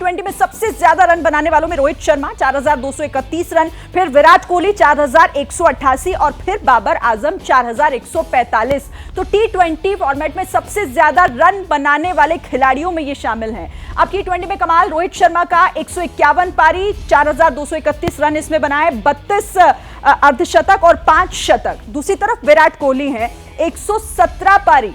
टी20 में सबसे ज्यादा रन बनाने वालों में रोहित शर्मा 4231 रन, फिर विराट कोहली 4188 और फिर बाबर आजम 4145। तो टी20 फॉर्मेट में सबसे ज्यादा रन बनाने वाले खिलाड़ियों में ये शामिल हैं। अब टी20 में कमाल रोहित शर्मा का 151 पारी, 4231 रन इसमें बनाए, 32 अर्धशतक और 5 शतक। दूसरी तरफ विराट कोहली हैं, 117 पारी,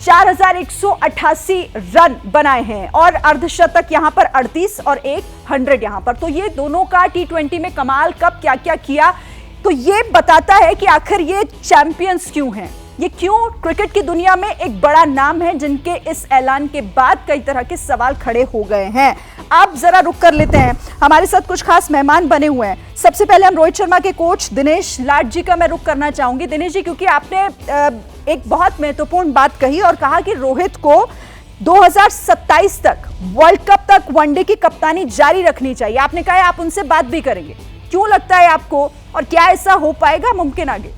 4188 रन बनाए हैं और अर्धशतक यहां पर 38 और एक 100 यहां पर। तो ये दोनों का टी20 में कमाल कब क्या क्या किया, तो ये बताता है कि आखिर ये चैंपियंस क्यों हैं, ये क्यों क्रिकेट की दुनिया में एक बड़ा नाम है, जिनके इस ऐलान के बाद कई तरह के सवाल खड़े हो गए हैं। आप जरा रुक कर लेते हैं, हमारे साथ कुछ खास मेहमान बने हुए हैं। सबसे पहले हम रोहित शर्मा के कोच दिनेश लाड जी का मैं रुक करना चाहूंगी। दिनेश जी, क्योंकि आपने एक बहुत महत्वपूर्ण बात कही और कहा कि रोहित को 2027 तक वर्ल्ड कप तक वनडे की कप्तानी जारी रखनी चाहिए। आपने कहा है आप उनसे बात भी करेंगे, क्यों लगता है आपको और क्या ऐसा हो पाएगा मुमकिन आगे?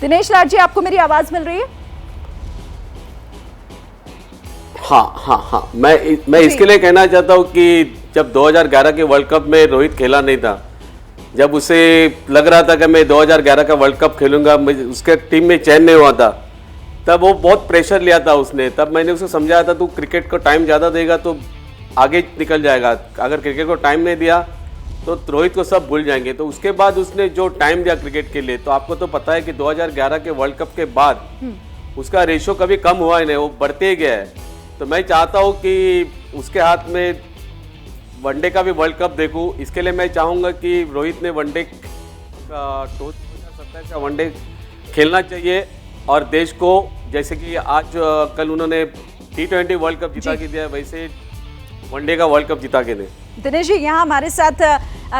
दिनेश लाड जी, आपको मेरी आवाज मिल रही है? हाँ, मैं इसके लिए कहना चाहता हूँ कि जब 2011 के वर्ल्ड कप में रोहित खेला नहीं था, जब उसे लग रहा था कि मैं 2011 का वर्ल्ड कप खेलूंगा, उसके टीम में चयन नहीं हुआ था, तब वो बहुत प्रेशर लिया था उसने। तब मैंने उसे समझाया था तू क्रिकेट को टाइम ज़्यादा देगा तो आगे निकल जाएगा, अगर क्रिकेट को टाइम नहीं दिया तो रोहित को सब भूल जाएंगे। तो उसके बाद उसने जो टाइम दिया क्रिकेट के लिए, तो आपको तो पता है कि 2011 के वर्ल्ड कप के बाद उसका रेशो कभी कम हुआ ही नहीं, वो बढ़ते ही गया है। तो मैं चाहता हूँ कि उसके हाथ में वनडे का भी वर्ल्ड कप देखूँ। इसके लिए मैं चाहूँगा कि रोहित ने वनडे का 2027 का वनडे खेलना चाहिए और देश को, जैसे कि आज कल उन्होंने टी20 वर्ल्ड कप जिता के दिया, वैसे वनडे का वर्ल्ड कप जिता के दे। दिनेश जी, यहाँ हमारे साथ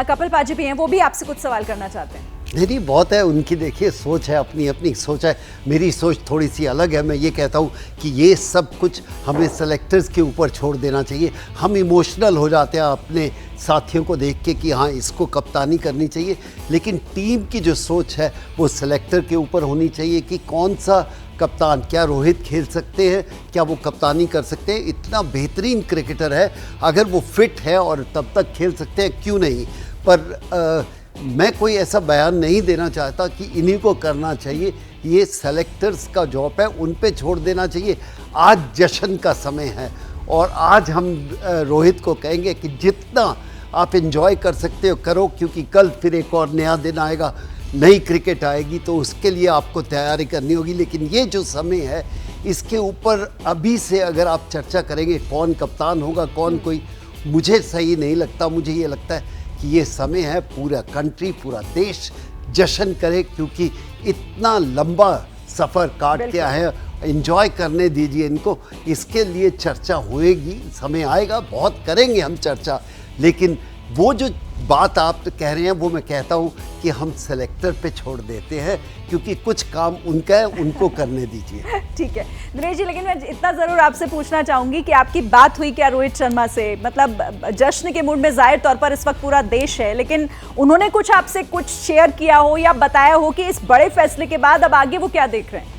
कपिल पाजी भी हैं, वो भी आपसे कुछ सवाल करना चाहते हैं। नहीं, बहुत है उनकी, देखिए सोच है, अपनी अपनी सोच है। मेरी सोच थोड़ी सी अलग है। मैं ये कहता हूँ कि ये सब कुछ हमें सेलेक्टर्स के ऊपर छोड़ देना चाहिए। हम इमोशनल हो जाते हैं अपने साथियों को देख के कि हाँ इसको कप्तानी करनी चाहिए, लेकिन टीम की जो सोच है वो सेलेक्टर के ऊपर होनी चाहिए कि कौन सा कप्तान, क्या रोहित खेल सकते हैं, क्या वो कप्तानी कर सकते हैं। इतना बेहतरीन क्रिकेटर है, अगर वो फिट है और तब तक खेल सकते हैं क्यों नहीं। पर मैं कोई ऐसा बयान नहीं देना चाहता कि इन्हीं को करना चाहिए, ये सेलेक्टर्स का जॉब है, उन पे छोड़ देना चाहिए। आज जश्न का समय है और आज हम रोहित को कहेंगे कि जितना आप एंजॉय कर सकते हो करो, क्योंकि कल फिर एक और नया दिन आएगा, नई क्रिकेट आएगी, तो उसके लिए आपको तैयारी करनी होगी। लेकिन ये जो समय है इसके ऊपर अभी से अगर आप चर्चा करेंगे कौन कप्तान होगा कौन कोई, मुझे सही नहीं लगता। मुझे ये लगता है कि ये समय है पूरा कंट्री, पूरा देश जश्न करे, क्योंकि इतना लंबा सफ़र काट के आए हैं, एंजॉय करने दीजिए इनको। इसके लिए चर्चा होएगी, समय आएगा, बहुत करेंगे हम चर्चा। लेकिन वो जो बात आप कह रहे हैं वो मैं कहता हूँ कि हम सेलेक्टर पे छोड़ देते हैं, क्योंकि कुछ काम उनका है, उनको करने दीजिए। ठीक है दिनेश जी, लेकिन मैं इतना ज़रूर आपसे पूछना चाहूँगी कि आपकी बात हुई क्या रोहित शर्मा से? मतलब जश्न के मूड में जाहिर तौर पर इस वक्त पूरा देश है, लेकिन उन्होंने कुछ आपसे कुछ शेयर किया हो या बताया हो कि इस बड़े फैसले के बाद अब आगे वो क्या देख रहे हैं?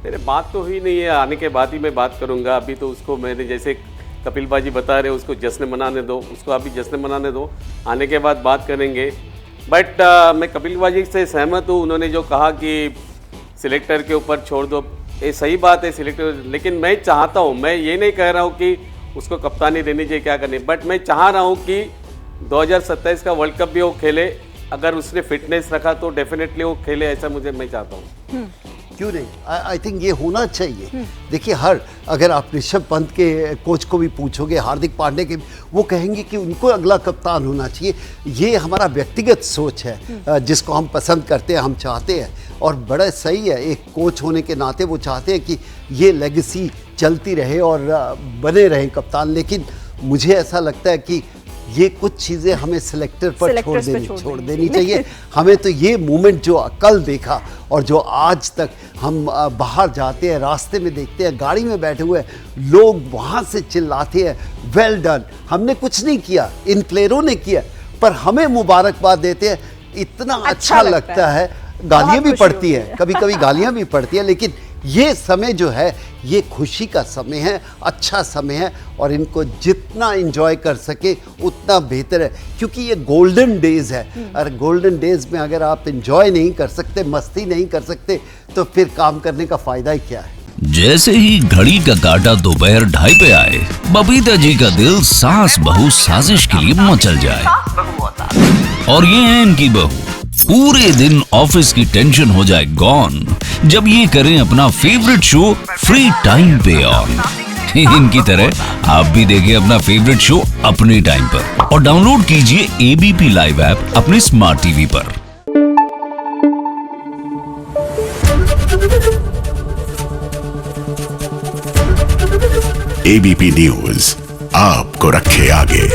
मेरे बात तो हुई नहीं है, आने के बाद ही मैं बात करूंगा। अभी तो उसको मैंने, जैसे कपिल बाजी बता रहे, उसको जश्न मनाने दो, उसको अभी जश्न मनाने दो, आने के बाद बात करेंगे। बट मैं कपिल बाजी से सहमत हूँ, उन्होंने जो कहा कि सिलेक्टर के ऊपर छोड़ दो, ये सही बात है सिलेक्टर। लेकिन मैं चाहता हूँ, मैं ये नहीं कह रहा हूँ कि उसको कप्तानी देनी चाहिए, क्या करनी, बट मैं चाह रहा हूँ कि 2027 का वर्ल्ड कप भी वो खेले। अगर उसने फिटनेस रखा तो डेफिनेटली वो खेले, ऐसा मैं चाहता हूँ। क्यों नहीं, आई थिंक ये होना चाहिए। देखिए, अगर आप ऋषभ पंत के कोच को भी पूछोगे, हार्दिक पांडे के, वो कहेंगे कि उनको अगला कप्तान होना चाहिए। ये हमारा व्यक्तिगत सोच है जिसको हम पसंद करते हैं, हम चाहते हैं, और बड़ा सही है, एक कोच होने के नाते वो चाहते हैं कि ये लेगेसी चलती रहे और बने रहें कप्तान। लेकिन मुझे ऐसा लगता है कि ये कुछ चीज़ें हमें सिलेक्टर पर Selectors पे छोड़ छोड़ देनी देनी चाहिए। हमें तो ये मोमेंट जो कल देखा और जो आज तक हम बाहर जाते हैं, रास्ते में देखते हैं, गाड़ी में बैठे हुए लोग वहाँ से चिल्लाते हैं वेल डन, हमने कुछ नहीं किया, इन प्लेयरों ने किया, पर हमें मुबारकबाद देते हैं, इतना अच्छा लगता है। गालियाँ भी खुशी पड़ती होती हैं, कभी कभी गालियाँ भी पड़ती हैं, लेकिन ये समय जो है ये खुशी का समय है, अच्छा समय है, और इनको जितना एंजॉय कर सके उतना बेहतर है, क्योंकि ये गोल्डन डेज है। और गोल्डन डेज में अगर आप एंजॉय नहीं कर सकते, मस्ती नहीं कर सकते, तो फिर काम करने का फायदा ही क्या है। जैसे ही घड़ी का काटा दोपहर 2:30 पे आए, बबीता जी का दिल सास बहू साजिश के लिए मचल जाए। और ये है इनकी बहू, पूरे दिन ऑफिस की टेंशन हो जाए गॉन जब ये करें अपना फेवरेट शो फ्री टाइम पे ऑन। इनकी तरह आप भी देखिए अपना फेवरेट शो अपने टाइम पर और डाउनलोड कीजिए एबीपी लाइव ऐप अपने स्मार्ट टीवी पर। एबीपी न्यूज आपको रखे आगे।